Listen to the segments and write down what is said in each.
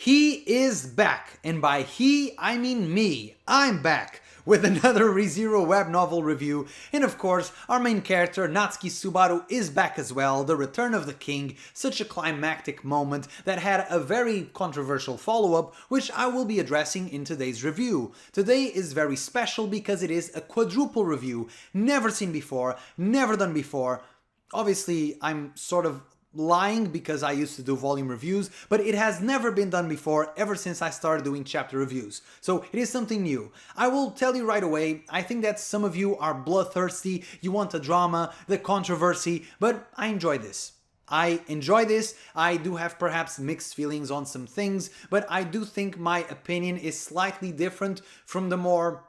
He is back, and by he, I mean me. I'm back with another ReZero web novel review, and of course, our main character, Natsuki Subaru, is back as well, the return of the king, such a climactic moment that had a very controversial follow-up, which I will be addressing in today's review. Today is very special because it is a quadruple review, never seen before, never done before. Obviously, I'm sort of lying because I used to do volume reviews, but it has never been done before ever since I started doing chapter reviews. So it is something new. I will tell you right away, I think that some of you are bloodthirsty, you want the drama, the controversy, but I enjoy this. I enjoy this. I do have perhaps mixed feelings on some things, but I do think my opinion is slightly different from the more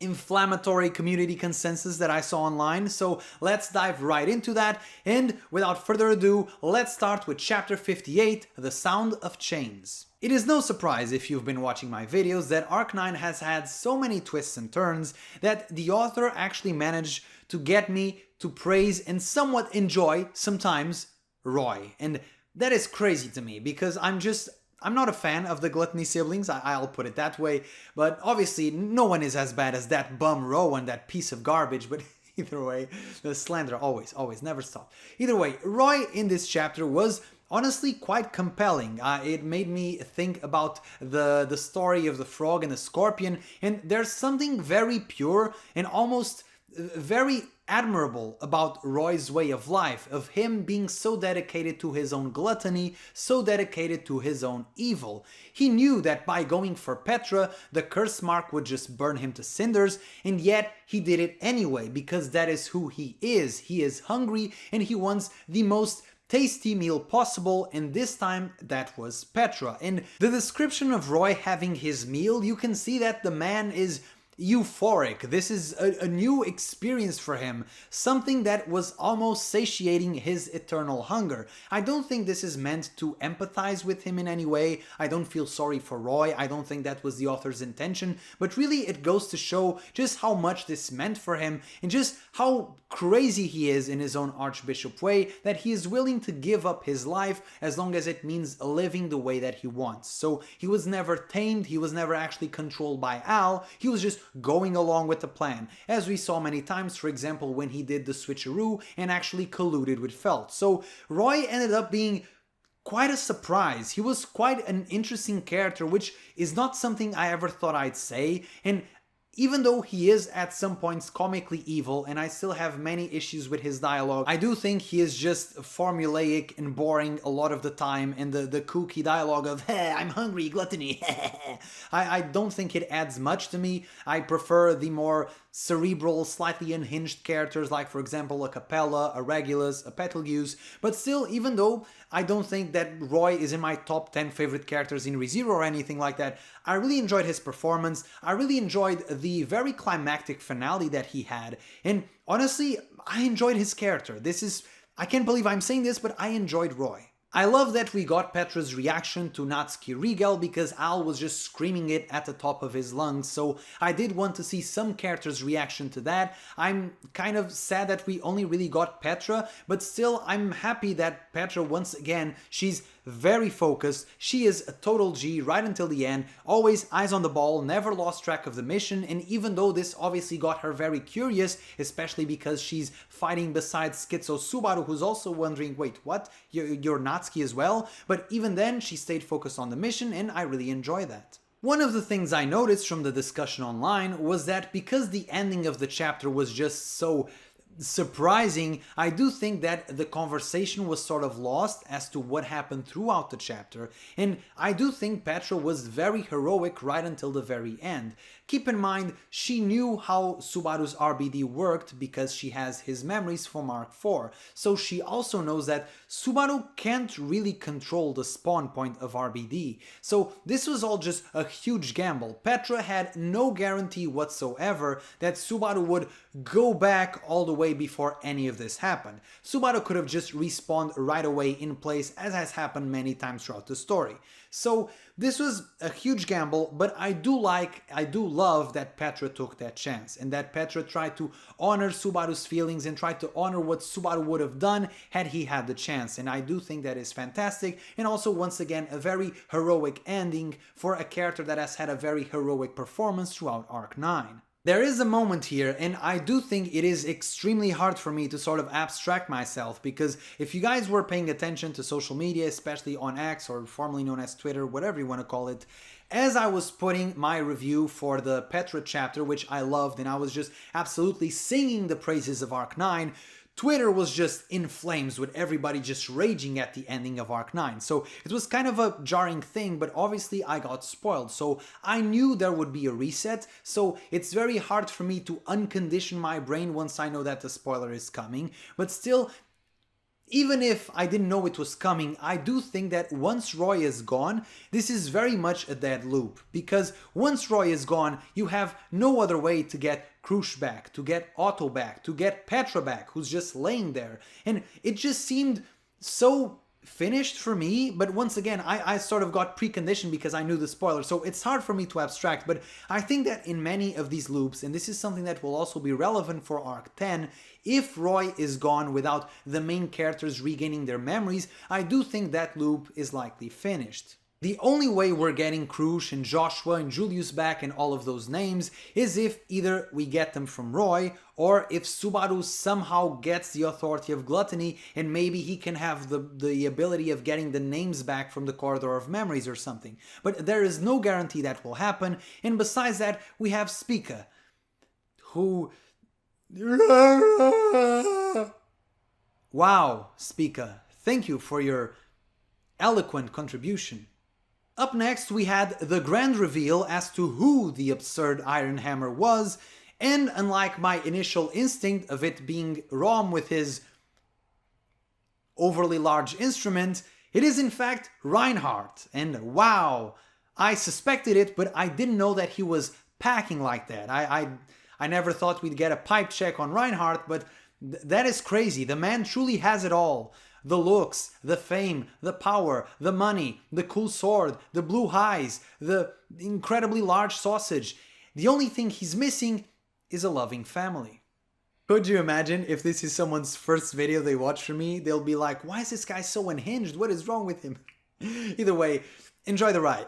inflammatory community consensus that I saw online, so let's dive right into that, and without further ado, let's start with chapter 58, The Sound of Chains. It is no surprise if you've been watching my videos that Arc 9 has had so many twists and turns that the author actually managed to get me to praise and somewhat enjoy, sometimes, Roy. And that is crazy to me because I'm not a fan of the Gluttony siblings, I'll put it that way, but obviously no one is as bad as that bum Rowan, that piece of garbage, but either way, the slander always never stops. Either way, Roy in this chapter was honestly quite compelling. It made me think about the story of the frog and the scorpion, and there's something very pure and almost very admirable about Roy's way of life, of him being so dedicated to his own gluttony, so dedicated to his own evil. He knew that by going for Petra, the curse mark would just burn him to cinders, and yet he did it anyway, because that is who he is. He is hungry, and he wants the most tasty meal possible, and this time that was Petra. In the description of Roy having his meal, you can see that the man is euphoric. This is a new experience for him, something that was almost satiating his eternal hunger. I don't think this is meant to empathize with him in any way. I don't feel sorry for Roy. I don't think that was the author's intention, but really it goes to show just how much this meant for him and just how crazy he is in his own archbishop way, that he is willing to give up his life as long as it means living the way that he wants. So he was never tamed, he was never actually controlled by Al, he was just going along with the plan, as we saw many times, for example, when he did the switcheroo and actually colluded with Felt. So Roy ended up being quite a surprise. He was quite an interesting character, which is not something I ever thought I'd say, and even though he is at some points comically evil, and I still have many issues with his dialogue, I do think he is just formulaic and boring a lot of the time, and the kooky dialogue of, hey, I'm hungry, gluttony, I don't think it adds much to me. I prefer the more cerebral, slightly unhinged characters like, for example, a Capella, a Regulus, a Betelgeuse, but still, even though I don't think that Roy is in my top 10 favorite characters in ReZero or anything like that, I really enjoyed his performance, I really enjoyed the very climactic finale that he had, and honestly, I enjoyed his character. I can't believe I'm saying this, but I enjoyed Roy. I love that we got Petra's reaction to Natsuki Regal because Al was just screaming it at the top of his lungs, so I did want to see some character's reaction to that. I'm kind of sad that we only really got Petra, but still I'm happy that Petra, once again, she's very focused, she is a total G right until the end, always eyes on the ball, never lost track of the mission, and even though this obviously got her very curious, especially because she's fighting beside Schizo Subaru, who's also wondering, wait, what? You're Natsuki as well? But even then, she stayed focused on the mission, and I really enjoy that. One of the things I noticed from the discussion online was that because the ending of the chapter was just so surprising, I do think that the conversation was sort of lost as to what happened throughout the chapter, and I do think Petra was very heroic right until the very end. Keep in mind, she knew how Subaru's RBD worked because she has his memories from Arc 4, so she also knows that Subaru can't really control the spawn point of RBD. So this was all just a huge gamble. Petra had no guarantee whatsoever that Subaru would go back all the way way before any of this happened. Subaru could have just respawned right away in place, as has happened many times throughout the story. So this was a huge gamble, but I do love that Petra took that chance, and that Petra tried to honor Subaru's feelings and tried to honor what Subaru would have done had he had the chance. And I do think that is fantastic, and also once again a very heroic ending for a character that has had a very heroic performance throughout Arc 9. There is a moment here, and I do think it is extremely hard for me to sort of abstract myself, because if you guys were paying attention to social media, especially on X, or formerly known as Twitter, whatever you want to call it, as I was putting my review for the Petra chapter, which I loved, and I was just absolutely singing the praises of Arc 9, Twitter was just in flames with everybody just raging at the ending of Arc 9. So it was kind of a jarring thing, but obviously I got spoiled. So I knew there would be a reset, so it's very hard for me to uncondition my brain once I know that the spoiler is coming. But still, even if I didn't know it was coming, I do think that once Roy is gone, this is very much a dead loop. Because once Roy is gone, you have no other way to get Krush back, to get Otto back, to get Petra back, who's just laying there. And it just seemed so finished for me, but once again, I sort of got preconditioned because I knew the spoiler, so it's hard for me to abstract, but I think that in many of these loops, and this is something that will also be relevant for Arc 10, if Roy is gone without the main characters regaining their memories, I do think that loop is likely finished. The only way we're getting Krush and Joshua and Julius back and all of those names is if either we get them from Roy, or if Subaru somehow gets the authority of Gluttony and maybe he can have the ability of getting the names back from the Corridor of Memories or something. But there is no guarantee that will happen, and besides that we have Spica, who... Wow, Spica, thank you for your eloquent contribution. Up next we had the grand reveal as to who the absurd Iron Hammer was, and unlike my initial instinct of it being Rom with his overly large instrument, it is in fact Reinhard. And wow, I suspected it, but I didn't know that he was packing like that. I never thought we'd get a pipe check on Reinhard, but that is crazy. The man truly has it all. The looks, the fame, the power, the money, the cool sword, the blue eyes, the incredibly large sausage. The only thing he's missing is a loving family. Could you imagine if this is someone's first video they watch from me? They'll be like, why is this guy so unhinged? What is wrong with him? Either way, enjoy the ride.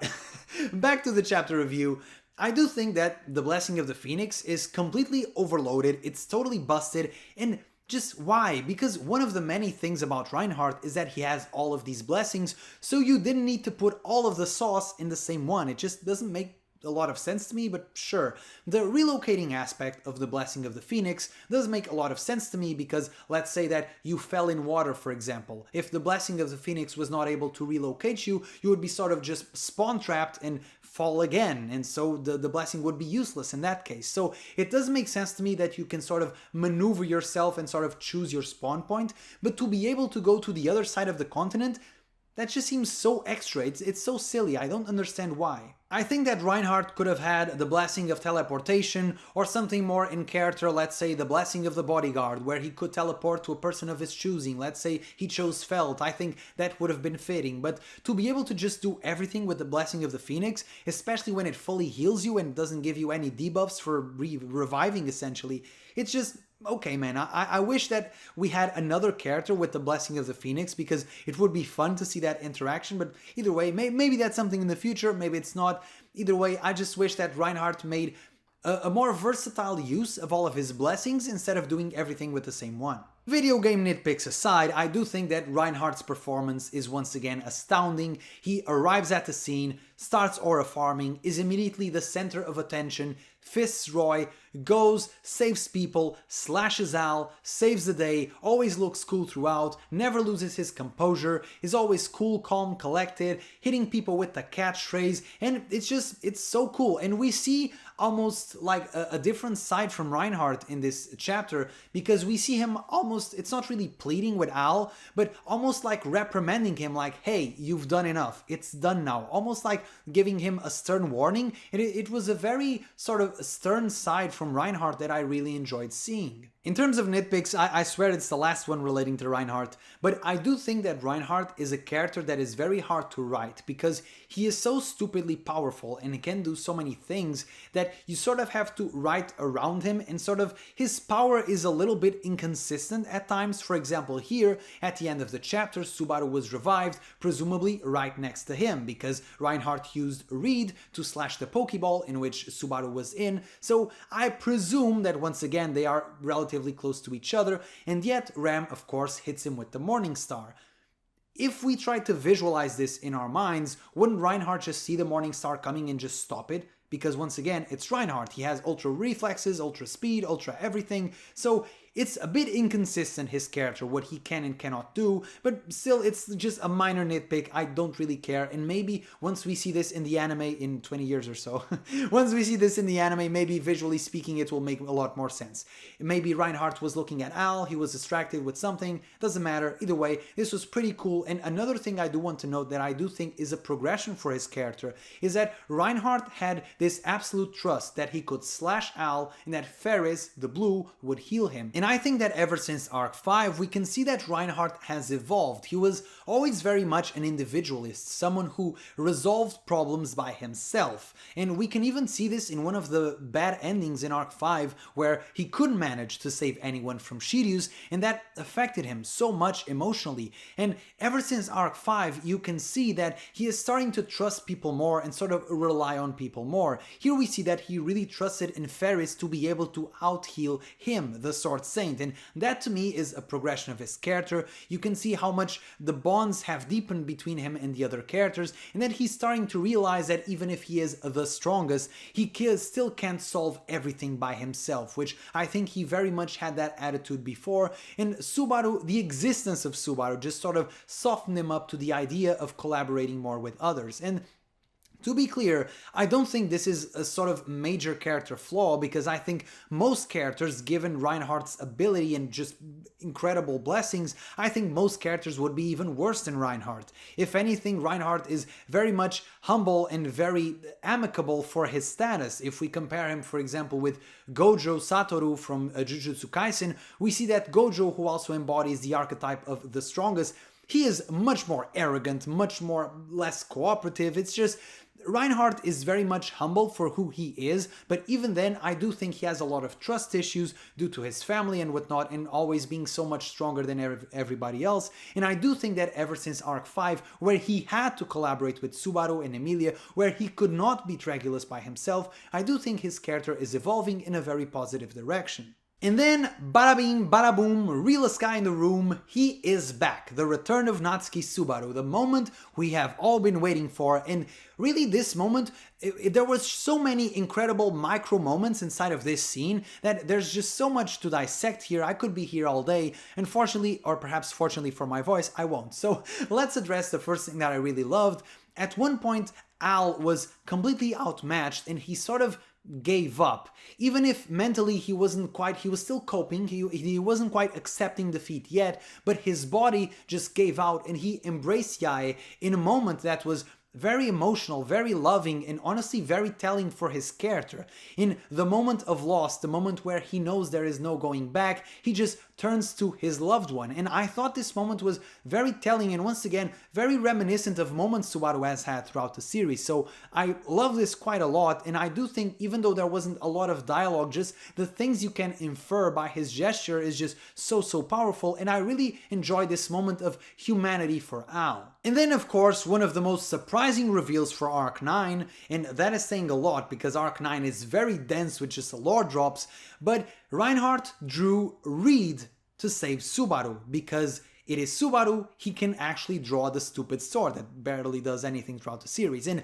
Back to the chapter review. I do think that the Blessing of the Phoenix is completely overloaded. It's totally busted, and just why? Because one of the many things about Reinhard is that he has all of these blessings, so you didn't need to put all of the sauce in the same one. It just doesn't make a lot of sense to me, but sure. The relocating aspect of the Blessing of the Phoenix does make a lot of sense to me because let's say that you fell in water, for example. If the Blessing of the Phoenix was not able to relocate you, you would be sort of just spawn trapped and fall again, and so the blessing would be useless in that case. So it does make sense to me that you can sort of maneuver yourself and sort of choose your spawn point, but to be able to go to the other side of the continent, that just seems so extra. It's so silly. I don't understand why. I think that Reinhard could have had the Blessing of Teleportation or something more in character, let's say the Blessing of the Bodyguard, where he could teleport to a person of his choosing. Let's say he chose Felt. I think that would have been fitting. But to be able to just do everything with the Blessing of the Phoenix, especially when it fully heals you and doesn't give you any debuffs for reviving essentially, it's just... okay, man, I wish that we had another character with the Blessing of the Phoenix because it would be fun to see that interaction, but either way, maybe that's something in the future, maybe it's not. Either way, I just wish that Reinhard made a more versatile use of all of his blessings instead of doing everything with the same one. Video game nitpicks aside, I do think that Reinhard's performance is once again astounding. He arrives at the scene, starts aura farming, is immediately the center of attention, fists Roy, goes, saves people, slashes Al, saves the day, always looks cool throughout, never loses his composure, is always cool, calm, collected, hitting people with the catchphrase, and it's so cool. And we see almost like a different side from Reinhard in this chapter, because we see him almost, it's not really pleading with Al, but almost like reprimanding him, like, hey, you've done enough, it's done now, almost like giving him a stern warning. And it was a very sort of stern side from Reinhard that I really enjoyed seeing. In terms of nitpicks, I swear it's the last one relating to Reinhard, but I do think that Reinhard is a character that is very hard to write because he is so stupidly powerful and he can do so many things that you sort of have to write around him, and sort of his power is a little bit inconsistent at times. For example, here at the end of the chapter, Subaru was revived, presumably right next to him, because Reinhard used Reid to slash the Pokeball in which Subaru was in, so I presume that once again they are relatively close to each other, and yet Ram of course hits him with the Morning Star. If we try to visualize this in our minds, wouldn't Reinhard just see the Morning Star coming and just stop it? Because once again, it's Reinhard, he has ultra reflexes, ultra speed, ultra everything, so it's a bit inconsistent, his character, what he can and cannot do, but still it's just a minor nitpick, I don't really care, and maybe once we see this in the anime in 20 years or so, once we see this in the anime, maybe visually speaking it will make a lot more sense. Maybe Reinhardt was looking at Al, he was distracted with something, doesn't matter, either way, this was pretty cool. And another thing I do want to note that I do think is a progression for his character is that Reinhardt had this absolute trust that he could slash Al and that Ferris, the blue, would heal him. And I think that ever since Arc 5, we can see that Reinhardt has evolved. He was always very much an individualist, someone who resolved problems by himself. And we can even see this in one of the bad endings in Arc 5, where he couldn't manage to save anyone from Shiryu's, and that affected him so much emotionally. And ever since Arc 5, you can see that he is starting to trust people more and sort of rely on people more. Here we see that he really trusted in Ferris to be able to out-heal him, the Sword Saint, and that to me is a progression of his character. You can see how much the bonds have deepened between him and the other characters, and that he's starting to realize that even if he is the strongest, he still can't solve everything by himself, which I think he very much had that attitude before, and Subaru, the existence of Subaru just sort of softened him up to the idea of collaborating more with others. And to be clear, I don't think this is a sort of major character flaw, because I think most characters, given Reinhardt's ability and just incredible blessings, I think most characters would be even worse than Reinhardt. If anything, Reinhardt is very much humble and very amicable for his status. If we compare him, for example, with Gojo Satoru from Jujutsu Kaisen, we see that Gojo, who also embodies the archetype of the strongest, he is much more arrogant, much more less cooperative. It's just Reinhardt is very much humble for who he is, but even then I do think he has a lot of trust issues due to his family and whatnot, and always being so much stronger than everybody else. And I do think that ever since Arc 5, where he had to collaborate with Subaru and Emilia, where he could not beat Regulus by himself, I do think his character is evolving in a very positive direction. And then, bada bing, bada boom, realest guy in the room, he is back. The return of Natsuki Subaru, the moment we have all been waiting for. And really this moment, there was so many incredible micro moments inside of this scene that there's just so much to dissect here. I could be here all day. Unfortunately, or perhaps fortunately for my voice, I won't. So let's address the first thing that I really loved. At one point, Al was completely outmatched and he sort of gave up. Even if mentally he was still coping, he wasn't quite accepting defeat yet, but his body just gave out and he embraced Yae in a moment that was very emotional, very loving, and honestly very telling for his character. In the moment of loss, the moment where he knows there is no going back, he just turns to his loved one. And I thought this moment was very telling and once again very reminiscent of moments Subaru has had throughout the series. So I love this quite a lot, and I do think even though there wasn't a lot of dialogue, just the things you can infer by his gesture is just so powerful, and I really enjoyed this moment of humanity for Al. And then of course one of the most surprising reveals for Arc 9, and that is saying a lot because Arc 9 is very dense with just lore drops, but Reinhard drew Reid to save Subaru, because it is Subaru, he can actually draw the stupid sword that barely does anything throughout the series. And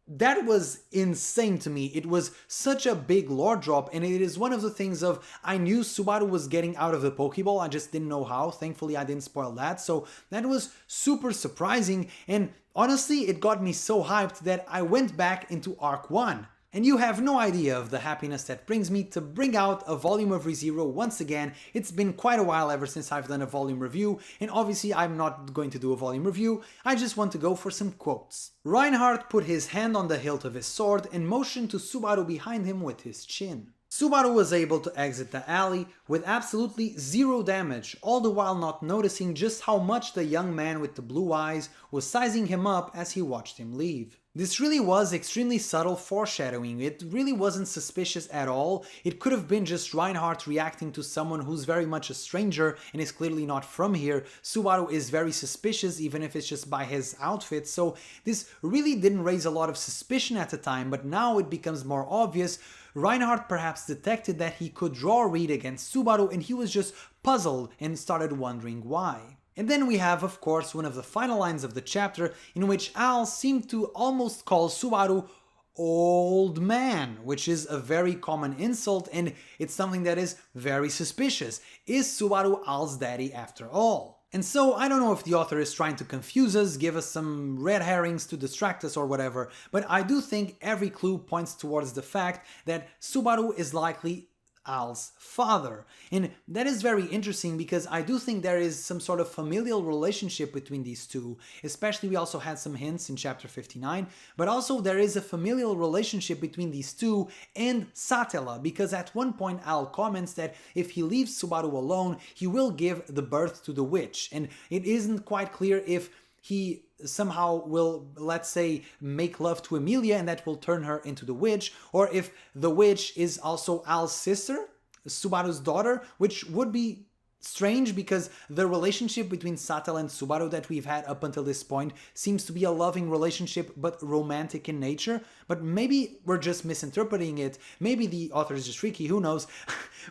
that was insane to me. It was such a big lore drop, and it is one of the things of, I knew Subaru was getting out of the Pokeball, I just didn't know how. Thankfully I didn't spoil that, so that was super surprising, and honestly it got me so hyped that I went back into Arc 1. And you have no idea of the happiness that brings me to bring out a volume of ReZero once again. It's been quite a while ever since I've done a volume review, and obviously I'm not going to do a volume review, I just want to go for some quotes. Reinhard put his hand on the hilt of his sword and motioned to Subaru behind him with his chin. Subaru was able to exit the alley with absolutely zero damage, all the while not noticing just how much the young man with the blue eyes was sizing him up as he watched him leave. This really was extremely subtle foreshadowing. It really wasn't suspicious at all. It could have been just Reinhard reacting to someone who's very much a stranger and is clearly not from here. Subaru is very suspicious, even if it's just by his outfit, so this really didn't raise a lot of suspicion at the time, but now it becomes more obvious. Reinhard perhaps detected that he could draw Reid against Subaru and he was just puzzled and started wondering why. And then we have, of course, one of the final lines of the chapter in which Al seemed to almost call Subaru old man, which is a very common insult and it's something that is very suspicious. Is Subaru Al's daddy after all? And so I don't know if the author is trying to confuse us, give us some red herrings to distract us or whatever, but I do think every clue points towards the fact that Subaru is likely Al's father. And that is very interesting because I do think there is some sort of familial relationship between these two. Especially we also had some hints in chapter 59, but also there is a familial relationship between these two and Satella, because at one point Al comments that if he leaves Subaru alone, he will give the birth to the witch. And it isn't quite clear if he somehow will, let's say, make love to Emilia and that will turn her into the witch, or if the witch is also Al's sister, Subaru's daughter, which would be strange because the relationship between Satel and Subaru that we've had up until this point seems to be a loving relationship but romantic in nature, but maybe we're just misinterpreting it, maybe the author is just freaky, who knows.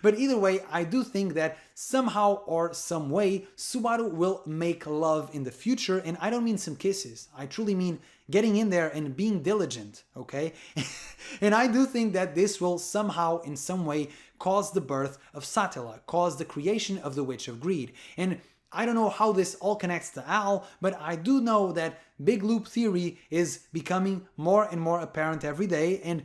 But either way, I do think that somehow or some way Subaru will make love in the future, and I don't mean some kisses, I truly mean getting in there and being diligent, okay? And I do think that this will somehow in some way cause the birth of Satella, cause the creation of the Witch of Greed. And I don't know how this all connects to Al, but I do know that Big Loop theory is becoming more and more apparent every day. And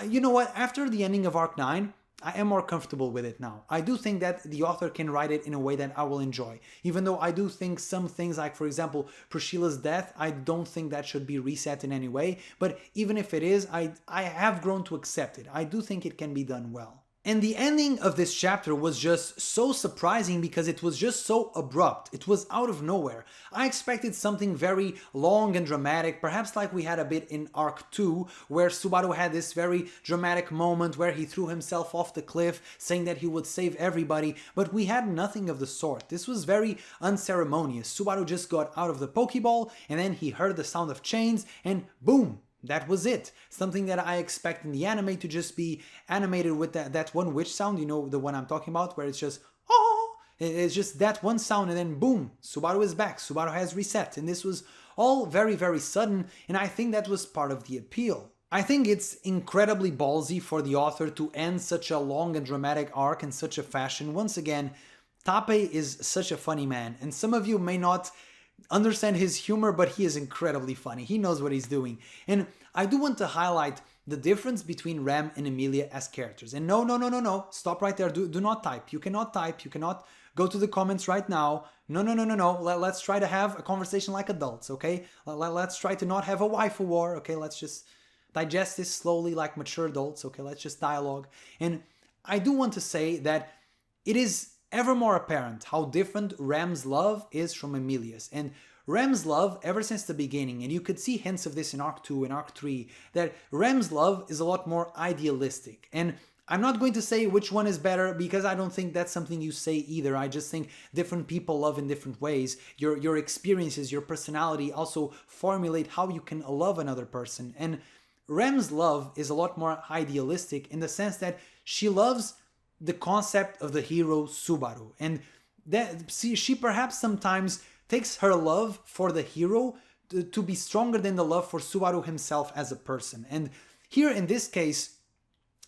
you know what? After the ending of Arc 9, I am more comfortable with it now. I do think that the author can write it in a way that I will enjoy. Even though I do think some things like, for example, Priscilla's death, I don't think that should be reset in any way. But even if it is, I have grown to accept it. I do think it can be done well. And the ending of this chapter was just so surprising because it was just so abrupt. It was out of nowhere. I expected something very long and dramatic, perhaps like we had a bit in Arc 2, where Subaru had this very dramatic moment where he threw himself off the cliff, saying that he would save everybody, but we had nothing of the sort. This was very unceremonious. Subaru just got out of the Pokeball, and then he heard the sound of chains, and boom! That was it. Something that I expect in the anime to just be animated with that one witch sound, you know, the one I'm talking about, where it's just, oh, it's just that one sound and then boom, Subaru is back, Subaru has reset. And this was all very, very sudden, and I think that was part of the appeal. I think it's incredibly ballsy for the author to end such a long and dramatic arc in such a fashion. Once again, Tappei is such a funny man, and some of you may not understand his humor, but he is incredibly funny. He knows what he's doing. And I do want to highlight the difference between Rem and Emilia as characters. And no, stop right there. Do not type. You cannot type. You cannot go to the comments right now. No. Let's try to have a conversation like adults, okay? Let's try to not have a waifu war, okay? Let's just digest this slowly like mature adults, okay? Let's just dialogue. And I do want to say that it is ever more apparent how different Rem's love is from Emilia's. And Rem's love, ever since the beginning, and you could see hints of this in Arc 2 and Arc 3, that Rem's love is a lot more idealistic. And I'm not going to say which one is better because I don't think that's something you say either. I just think different people love in different ways. Your experiences, your personality also formulate how you can love another person. And Rem's love is a lot more idealistic in the sense that she loves the concept of the hero Subaru, and that she perhaps sometimes takes her love for the hero to be stronger than the love for Subaru himself as a person. And here in this case,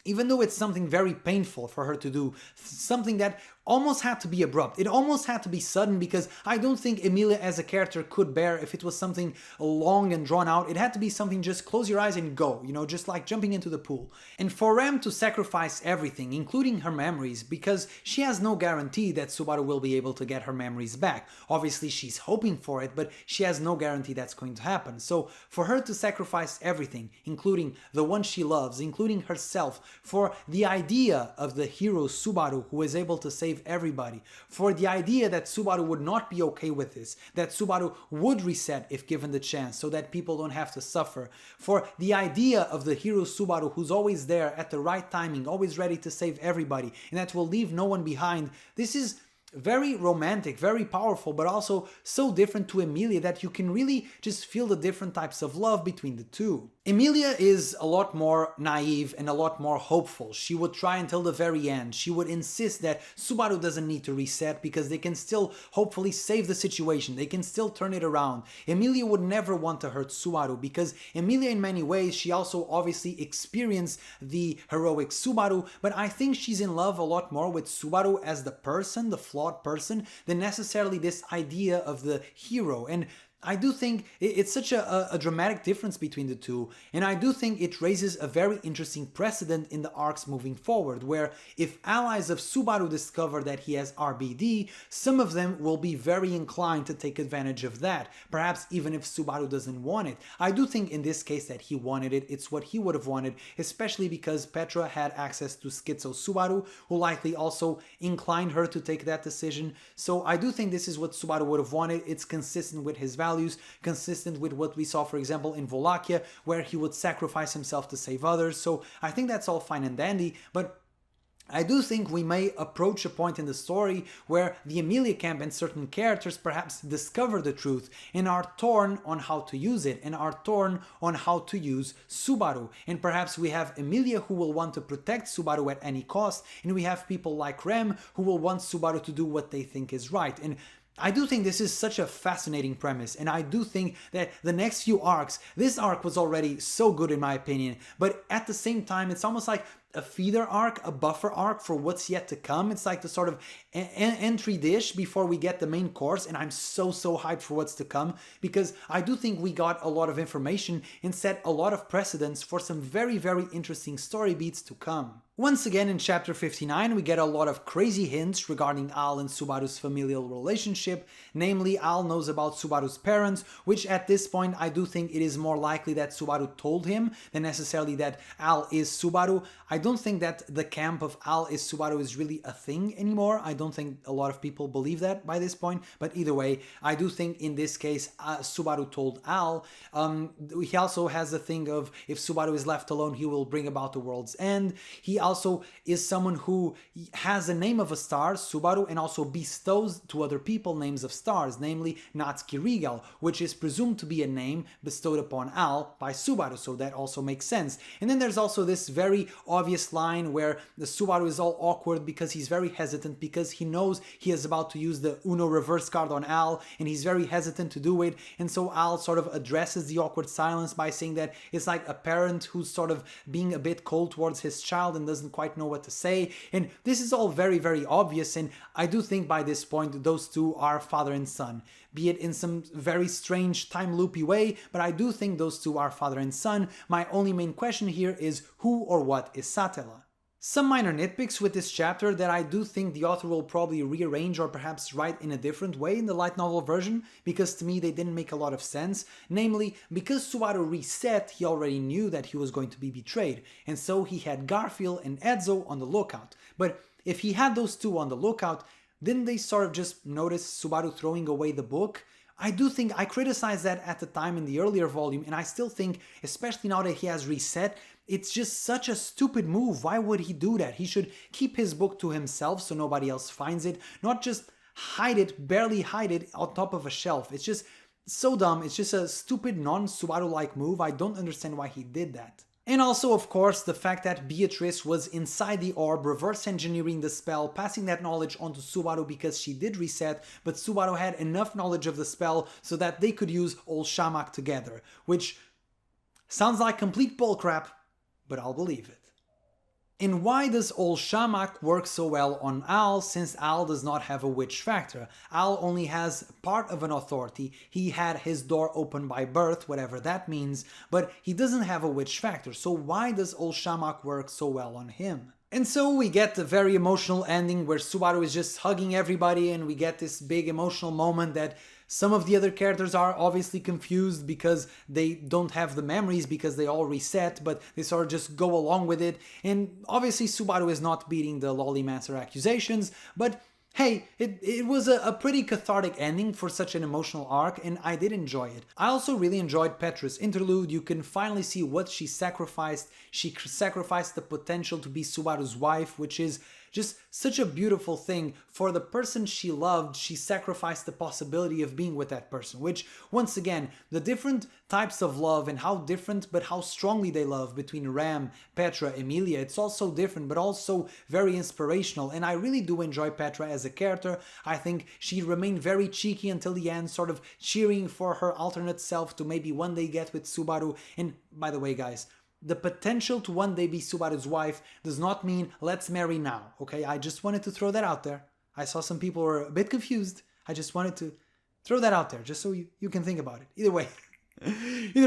even though it's something very painful for her to do, something that almost had to be abrupt, it almost had to be sudden, because I don't think Emilia as a character could bear if it was something long and drawn out. It had to be something just close your eyes and go, you know, just like jumping into the pool. And for Rem to sacrifice everything, including her memories, because she has no guarantee that Subaru will be able to get her memories back. Obviously she's hoping for it, but she has no guarantee that's going to happen. So for her to sacrifice everything, including the one she loves, including herself, for the idea of the hero Subaru who is able to save everybody, for the idea that Subaru would not be okay with this, that Subaru would reset if given the chance so that people don't have to suffer, for the idea of the hero Subaru who's always there at the right timing, always ready to save everybody, and that will leave no one behind. This is very romantic, very powerful, but also so different to Emilia that you can really just feel the different types of love between the two. Emilia is a lot more naive and a lot more hopeful. She would try until the very end. She would insist that Subaru doesn't need to reset because they can still hopefully save the situation. They can still turn it around. Emilia would never want to hurt Subaru because Emilia, in many ways, she also obviously experienced the heroic Subaru, but I think she's in love a lot more with Subaru as the person, the flawed person, than necessarily this idea of the hero. And I do think it's such a dramatic difference between the two, and I do think it raises a very interesting precedent in the arcs moving forward, where if allies of Subaru discover that he has RBD, some of them will be very inclined to take advantage of that, perhaps even if Subaru doesn't want it. I do think in this case that he wanted it, it's what he would have wanted, especially because Petra had access to Schizo Subaru, who likely also inclined her to take that decision. So I do think this is what Subaru would have wanted. It's consistent with his values, consistent with what we saw, for example, in Wallachia, where he would sacrifice himself to save others. So I think that's all fine and dandy, but I do think we may approach a point in the story where the Emilia camp and certain characters perhaps discover the truth and are torn on how to use it, and are torn on how to use Subaru. And perhaps we have Emilia who will want to protect Subaru at any cost, and we have people like Rem who will want Subaru to do what they think is right. And I do think this is such a fascinating premise, and I do think that the next few arcs, this arc was already so good in my opinion, but at the same time it's almost like a feeder arc, a buffer arc for what's yet to come. It's like the sort of entry dish before we get the main course, and I'm so hyped for what's to come, because I do think we got a lot of information and set a lot of precedents for some very interesting story beats to come. Once again, in chapter 59, we get a lot of crazy hints regarding Al and Subaru's familial relationship. Namely, Al knows about Subaru's parents, which at this point I do think it is more likely that Subaru told him than necessarily that Al is Subaru. I don't think that the camp of Al is Subaru is really a thing anymore. I don't think a lot of people believe that by this point, but either way, I do think in this case Subaru told Al. He also has the thing of if Subaru is left alone, he will bring about the world's end. He also is someone who has the name of a star, Subaru, and also bestows to other people names of stars, namely Natsuki Regal, which is presumed to be a name bestowed upon Al by Subaru, so that also makes sense. And then there's also this very obvious line where the Subaru is all awkward because he's very hesitant, because he knows he is about to use the Uno reverse card on Al, and he's very hesitant to do it, and so Al sort of addresses the awkward silence by saying that it's like a parent who's sort of being a bit cold towards his child and doesn't quite know what to say. And this is all very obvious, and I do think by this point those two are father and son, be it in some very strange time loopy way, but I do think those two are father and son. My only main question here is who or what is Satella? Some minor nitpicks with this chapter that I do think the author will probably rearrange or perhaps write in a different way in the light novel version, because to me they didn't make a lot of sense. Namely, because Subaru reset, he already knew that he was going to be betrayed, and so he had Garfield and Edzo on the lookout. But if he had those two on the lookout, didn't they sort of just notice Subaru throwing away the book? I do think I criticized that at the time in the earlier volume, and I still think, especially now that he has reset, it's just such a stupid move. Why would he do that? He should keep his book to himself so nobody else finds it, not just hide it, barely hide it on top of a shelf. It's just so dumb. It's just a stupid non-Subaru-like move. I don't understand why he did that. And also, of course, the fact that Beatrice was inside the orb, reverse engineering the spell, passing that knowledge onto Subaru because she did reset, but Subaru had enough knowledge of the spell so that they could use old Shamak together, which sounds like complete bullcrap, but I'll believe it. And why does old Shamak work so well on Al, since Al does not have a witch factor? Al only has part of an authority. He had his door open by birth, whatever that means, but he doesn't have a witch factor. So why does old Shamak work so well on him? And so we get the very emotional ending where Subaru is just hugging everybody, and we get this big emotional moment that Some of the other characters are obviously confused because they don't have the memories because they all reset, but they sort of just go along with it. And obviously Subaru is not beating the Lollymancer accusations, but hey, it was a pretty cathartic ending for such an emotional arc, and I did enjoy it. I also really enjoyed Petra's interlude. You can finally see what she sacrificed. She sacrificed the potential to be Subaru's wife, which is just such a beautiful thing. For the person she loved, she sacrificed the possibility of being with that person, which, once again, the different types of love and how different but how strongly they love between Ram, Petra, Emilia, it's all so different but also very inspirational, and I really do enjoy Petra as a character. I think she remained very cheeky until the end, sort of cheering for her alternate self to maybe one day get with Subaru. And by the way, guys, the potential to one day be Subaru's wife does not mean let's marry now, okay? I just wanted to throw that out there. I saw some people were a bit confused. I just wanted to throw that out there just so you can think about it. Either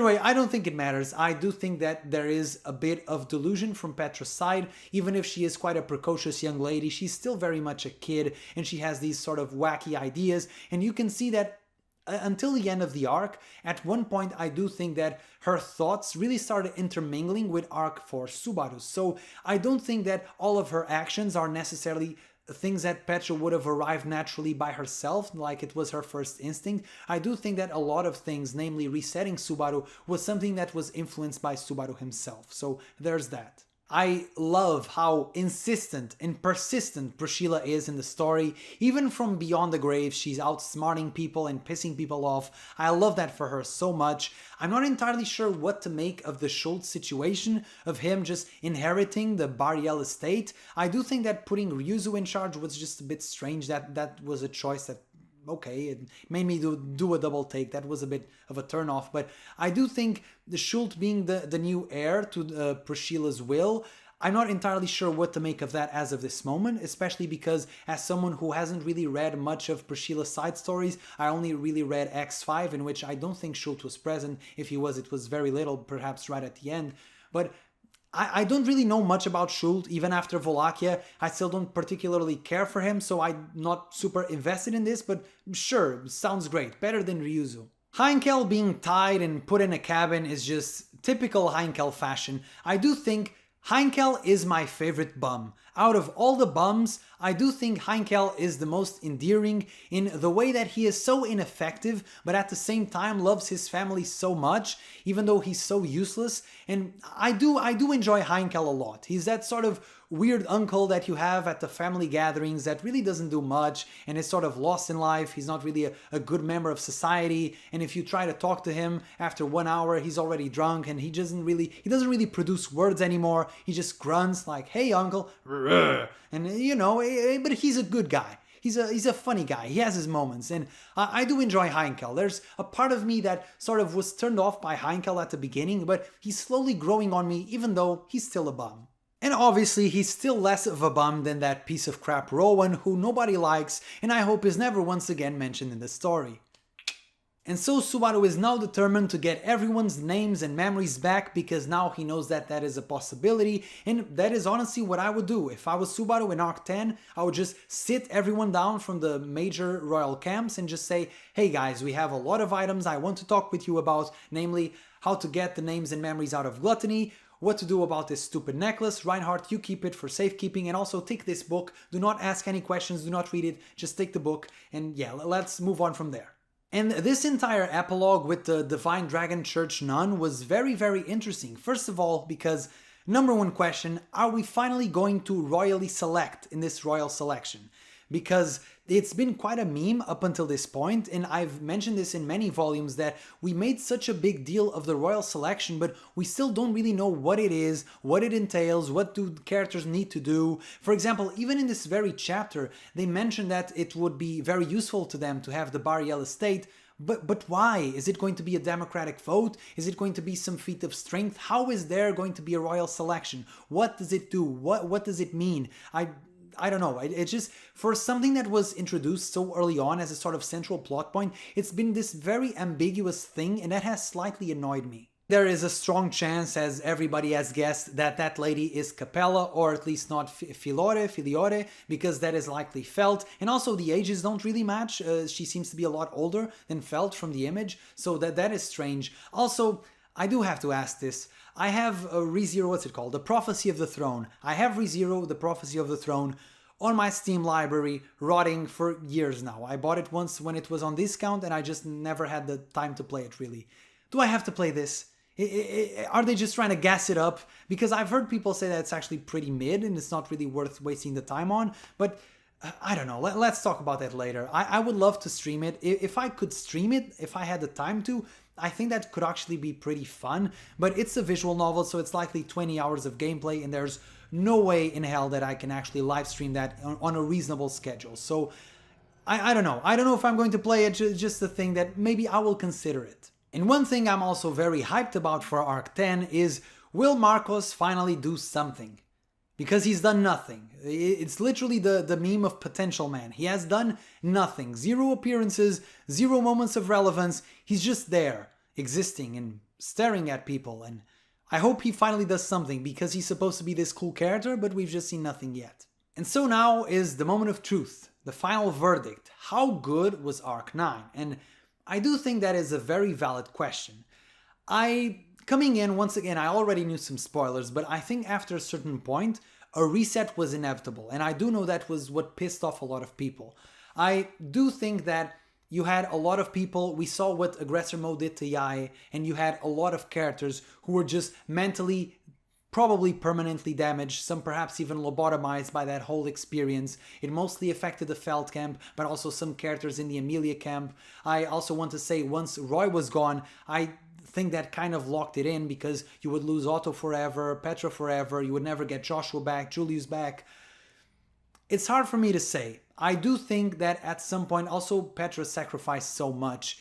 way, I don't think it matters. I do think that there is a bit of delusion from Petra's side. Even if she is quite a precocious young lady, she's still very much a kid and she has these sort of wacky ideas. And you can see that until the end of the arc, at one point I do think that her thoughts really started intermingling with arc for Subaru. So I don't think that all of her actions are necessarily things that Petra would have arrived naturally by herself, like it was her first instinct. I do think that a lot of things, namely resetting Subaru, was something that was influenced by Subaru himself. So there's that. I love how insistent and persistent Priscilla is in the story. Even from beyond the grave, she's outsmarting people and pissing people off. I love that for her so much. I'm not entirely sure what to make of the Schultz situation, of him just inheriting the Bariel estate. I do think that putting Ryuzu in charge was just a bit strange. That was a choice that, okay, it made me do a double take. That was a bit of a turnoff, but I do think the Schultz being the new heir to Priscilla's will, I'm not entirely sure what to make of that as of this moment, especially because as someone who hasn't really read much of Priscilla's side stories, I only really read X5, in which I don't think Schultz was present. If he was, it was very little, perhaps right at the end. But I don't really know much about Schultz. Even after Wallachia, I still don't particularly care for him, so I'm not super invested in this, but sure, sounds great. Better than Ryuzu. Heinkel being tied and put in a cabin is just typical Heinkel fashion. I do think Heinkel is my favorite bum. Out of all the bums, I do think Heinkel is the most endearing in the way that he is so ineffective, but at the same time loves his family so much, even though he's so useless. And I do enjoy Heinkel a lot. He's that sort of weird uncle that you have at the family gatherings that really doesn't do much and is sort of lost in life. He's not really a good member of society, and if you try to talk to him after 1 hour, he's already drunk and he doesn't really produce words anymore. He just grunts like, "Hey uncle," and but he's a good guy. He's a funny guy. He has his moments, and I do enjoy Heinkel. There's a part of me that sort of was turned off by Heinkel at the beginning, but he's slowly growing on me, even though he's still a bum. And obviously, he's still less of a bum than that piece of crap Rowan, who nobody likes, and I hope is never once again mentioned in the story. And so Subaru is now determined to get everyone's names and memories back, because now he knows that that is a possibility, and that is honestly what I would do. If I was Subaru in Arc 10, I would just sit everyone down from the major royal camps and just say, "Hey guys, we have a lot of items I want to talk with you about, namely how to get the names and memories out of Gluttony, what to do about this stupid necklace. Reinhard, you keep it for safekeeping, and also take this book. Do not ask any questions, do not read it, just take the book, and yeah, let's move on from there." And this entire epilogue with the Divine Dragon Church nun was very, very interesting. First of all, because number one question, are we finally going to royally select in this royal selection? Because it's been quite a meme up until this point, and I've mentioned this in many volumes, that we made such a big deal of the royal selection, but we still don't really know what it is, what it entails, what do characters need to do. For example, even in this very chapter, they mentioned that it would be very useful to them to have the Bariel estate, but why? Is it going to be a democratic vote? Is it going to be some feat of strength? How is there going to be a royal selection? What does it do? What does it mean? I don't know. It's just, for something that was introduced so early on as a sort of central plot point, it's been this very ambiguous thing, and that has slightly annoyed me. There is a strong chance, as everybody has guessed, that that lady is Capella, or at least not Filiore, because that is likely Felt. And also the ages don't really match. She seems to be a lot older than Felt from the image, so that is strange. Also, I do have to ask this. I have a ReZero, what's it called? The Prophecy of the Throne. I have ReZero, The Prophecy of the Throne, on my Steam library, rotting for years now. I bought it once when it was on discount, and I just never had the time to play it, really. Do I have to play this? Are they just trying to gas it up? Because I've heard people say that it's actually pretty mid and it's not really worth wasting the time on. But I don't know. Let's talk about that later. I would love to stream it. If I could stream it, if I had the time to, I think that could actually be pretty fun. But it's a visual novel, so it's likely 20 hours of gameplay, and there's no way in hell that I can actually live stream that on a reasonable schedule. So I don't know. I don't know if I'm going to play it. Just the thing that maybe I will consider it. And one thing I'm also very hyped about for Arc 10 is, will Marcos finally do something? Because he's done nothing. It's literally the meme of Potential Man. He has done nothing. 0 appearances, 0 moments of relevance. He's just there, existing and staring at people. And I hope he finally does something, because he's supposed to be this cool character, but we've just seen nothing yet. And so now is the moment of truth, the final verdict. How good was Arc 9? And I do think that is a very valid question. Coming in, once again, I already knew some spoilers, but I think after a certain point, a reset was inevitable. And I do know that was what pissed off a lot of people. I do think that you had a lot of people, we saw what Aggressor Mode did to Yae, and you had a lot of characters who were just mentally, probably permanently damaged, some perhaps even lobotomized by that whole experience. It mostly affected the Feld camp, but also some characters in the Emilia camp. I also want to say, once Roy was gone, I think that kind of locked it in, because you would lose Otto forever, Petra forever, you would never get Joshua back, Julius back. It's hard for me to say. I do think that at some point, also Petra sacrificed so much.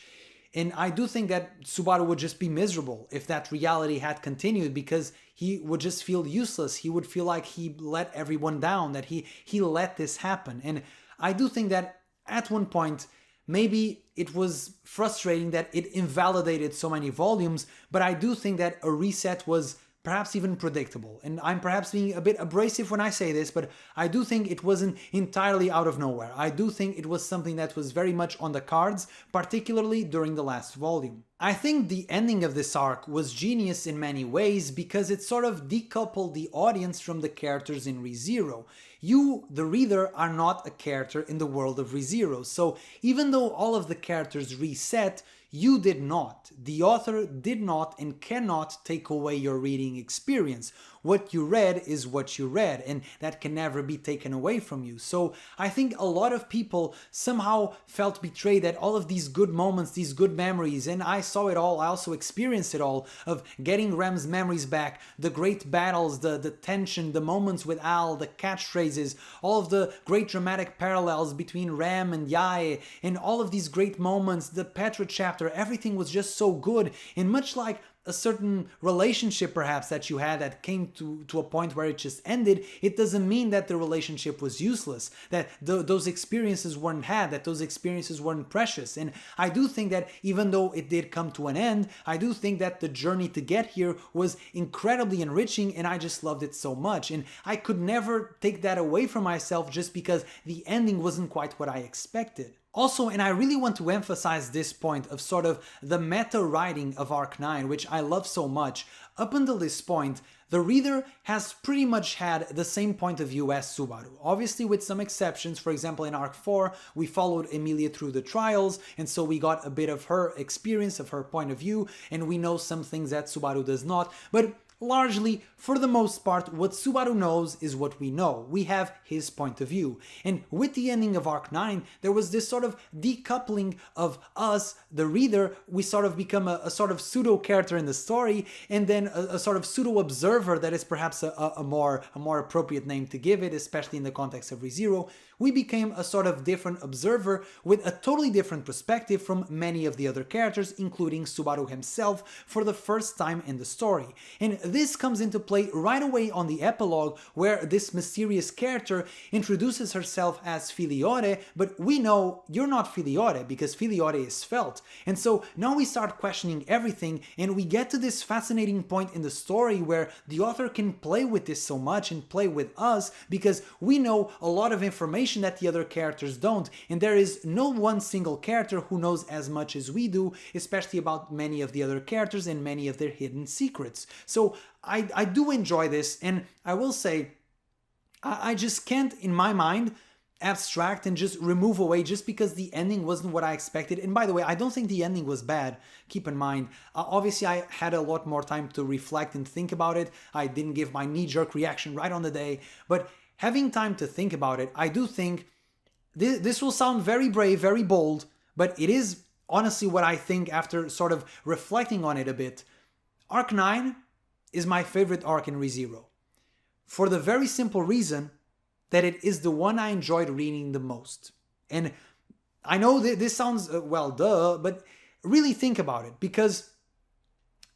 And I do think that Subaru would just be miserable if that reality had continued, because he would just feel useless. He would feel like he let everyone down, that he let this happen. And I do think that at one point, maybe it was frustrating that it invalidated so many volumes, but I do think that a reset was perhaps even predictable. And I'm perhaps being a bit abrasive when I say this, but I do think it wasn't entirely out of nowhere. I do think it was something that was very much on the cards, particularly during the last volume. I think the ending of this arc was genius in many ways, because it sort of decoupled the audience from the characters in ReZero. You, the reader, are not a character in the world of ReZero, so even though all of the characters reset, you did not. The author did not and cannot take away your reading experience. What you read is what you read, and that can never be taken away from you. So I think a lot of people somehow felt betrayed at all of these good moments, these good memories, and I saw it all, I also experienced it all, of getting Rem's memories back, the great battles, the tension, the moments with Al, the catchphrases, all of the great dramatic parallels between Rem and Yae, and all of these great moments, the Petra chapter, everything was just so good, and much like a certain relationship perhaps that you had that came to a point where it just ended, it doesn't mean that the relationship was useless, that those experiences weren't had, that those experiences weren't precious. And I do think that even though it did come to an end, I do think that the journey to get here was incredibly enriching, and I just loved it so much. And I could never take that away from myself just because the ending wasn't quite what I expected. Also, and I really want to emphasize this point of sort of the meta writing of Arc 9, which I love so much. Up until this point, the reader has pretty much had the same point of view as Subaru. Obviously with some exceptions. For example, in Arc 4, we followed Emilia through the trials, and so we got a bit of her experience, of her point of view, and we know some things that Subaru does not. But largely, for the most part, what Subaru knows is what we know. We have his point of view. And with the ending of Arc 9, there was this sort of decoupling of us, the reader. We sort of become a sort of pseudo-character in the story, and then a sort of pseudo-observer, that is perhaps a more appropriate name to give it, especially in the context of ReZero. We became a sort of different observer with a totally different perspective from many of the other characters, including Subaru himself, for the first time in the story. And this comes into play right away on the epilogue, where this mysterious character introduces herself as Filiore, but we know you're not Filiore because Filiore is felt. And so now we start questioning everything, and we get to this fascinating point in the story where the author can play with this so much and play with us, because we know a lot of information that the other characters don't, and there is no one single character who knows as much as we do, especially about many of the other characters and many of their hidden secrets. So I do enjoy this, and I will say I just can't, in my mind, abstract and just remove away just because the ending wasn't what I expected. And by the way, I don't think the ending was bad. Keep in mind, obviously I had a lot more time to reflect and think about it. I didn't give my knee-jerk reaction right on the day, but having time to think about it, I do think this will sound very brave, very bold, but it is honestly what I think after sort of reflecting on it a bit. Arc 9 is my favorite arc in ReZero, for the very simple reason that it is the one I enjoyed reading the most. And I know that this sounds, well, duh, but really think about it, because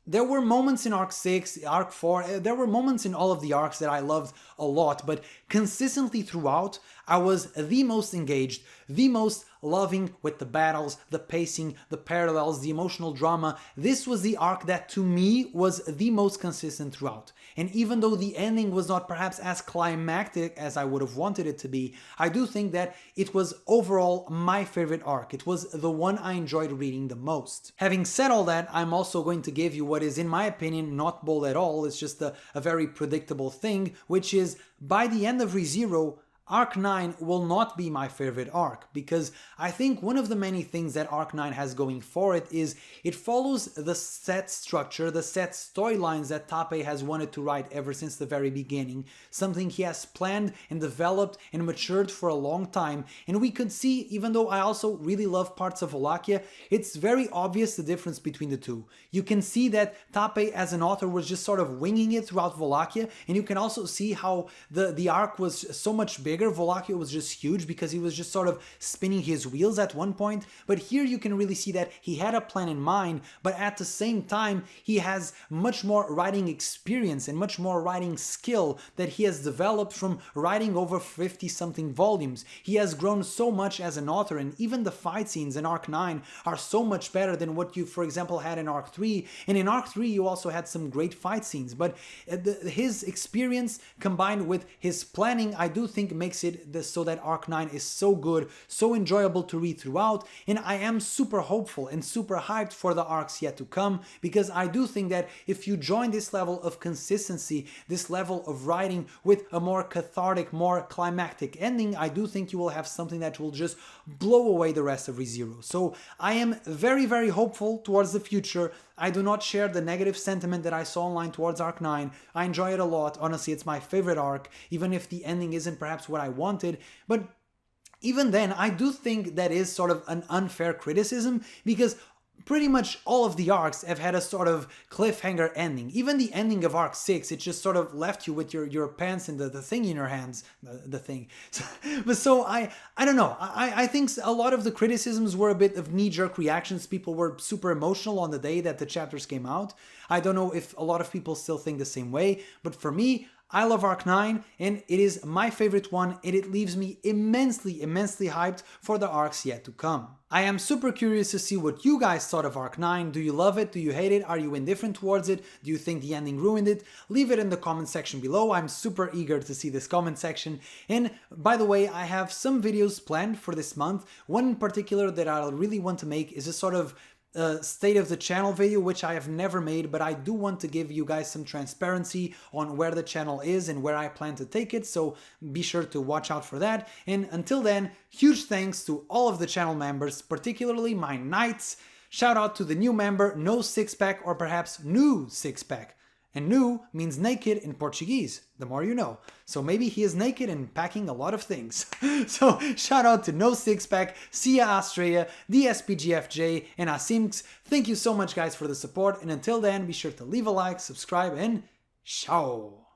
there were moments in Arc 6, Arc 4, there were moments in all of the arcs that I loved a lot, but consistently throughout, I was the most engaged, the most loving with the battles, the pacing, the parallels, the emotional drama. This was the arc that to me was the most consistent throughout. And even though the ending was not perhaps as climactic as I would have wanted it to be, I do think that it was overall my favorite arc. It was the one I enjoyed reading the most. Having said all that, I'm also going to give you what is, in my opinion, not bold at all. It's just a very predictable thing, which is by the end of ReZero, Arc 9 will not be my favorite arc, because I think one of the many things that Arc 9 has going for it is it follows the set structure, the set storylines that Tappei has wanted to write ever since the very beginning, something he has planned and developed and matured for a long time. And we could see, even though I also really love parts of Wallachia, it's very obvious the difference between the two. You can see that Tappei as an author was just sort of winging it throughout Wallachia, and you can also see how the arc was so much bigger. Wallachia was just huge because he was just sort of spinning his wheels at one point, but here you can really see that he had a plan in mind, but at the same time he has much more writing experience and much more writing skill that he has developed from writing over 50 something volumes. He has grown so much as an author, and even the fight scenes in Arc 9 are so much better than what you, for example, had in Arc 3, and in Arc 3 you also had some great fight scenes, but his experience combined with his planning, I do think makes it so that Arc 9 is so good, so enjoyable to read throughout, and I am super hopeful and super hyped for the arcs yet to come, because I do think that if you join this level of consistency, this level of writing with a more cathartic, more climactic ending, I do think you will have something that will just blow away the rest of ReZero. So I am very, very hopeful towards the future. I do not share the negative sentiment that I saw online towards Arc 9. I enjoy it a lot. Honestly, it's my favorite arc, even if the ending isn't perhaps what I wanted. But even then, I do think that is sort of an unfair criticism, because pretty much all of the arcs have had a sort of cliffhanger ending. Even the ending of Arc 6, it just sort of left you with your pants and the thing in your hands. The thing. So I don't know. I think a lot of the criticisms were a bit of knee-jerk reactions. People were super emotional on the day that the chapters came out. I don't know if a lot of people still think the same way, but for me, I love Arc 9, and it is my favorite one, and it leaves me immensely, immensely hyped for the arcs yet to come. I am super curious to see what you guys thought of Arc 9. Do you love it? Do you hate it? Are you indifferent towards it? Do you think the ending ruined it? Leave it in the comment section below. I'm super eager to see this comment section. And by the way, I have some videos planned for this month. One in particular that I really want to make is a sort of state of the channel video, which I have never made, but I do want to give you guys some transparency on where the channel is and where I plan to take it, so be sure to watch out for that. And until then, huge thanks to all of the channel members, particularly my knights. Shout out to the new member, No Sixpack, or perhaps New Sixpack. And new means naked in Portuguese, the more you know. So maybe he is naked and packing a lot of things. So shout out to No Sixpack, Sia Astrea, the SPGFJ, and Asimx. Thank you so much guys for the support, and until then, be sure to leave a like, subscribe, and ciao!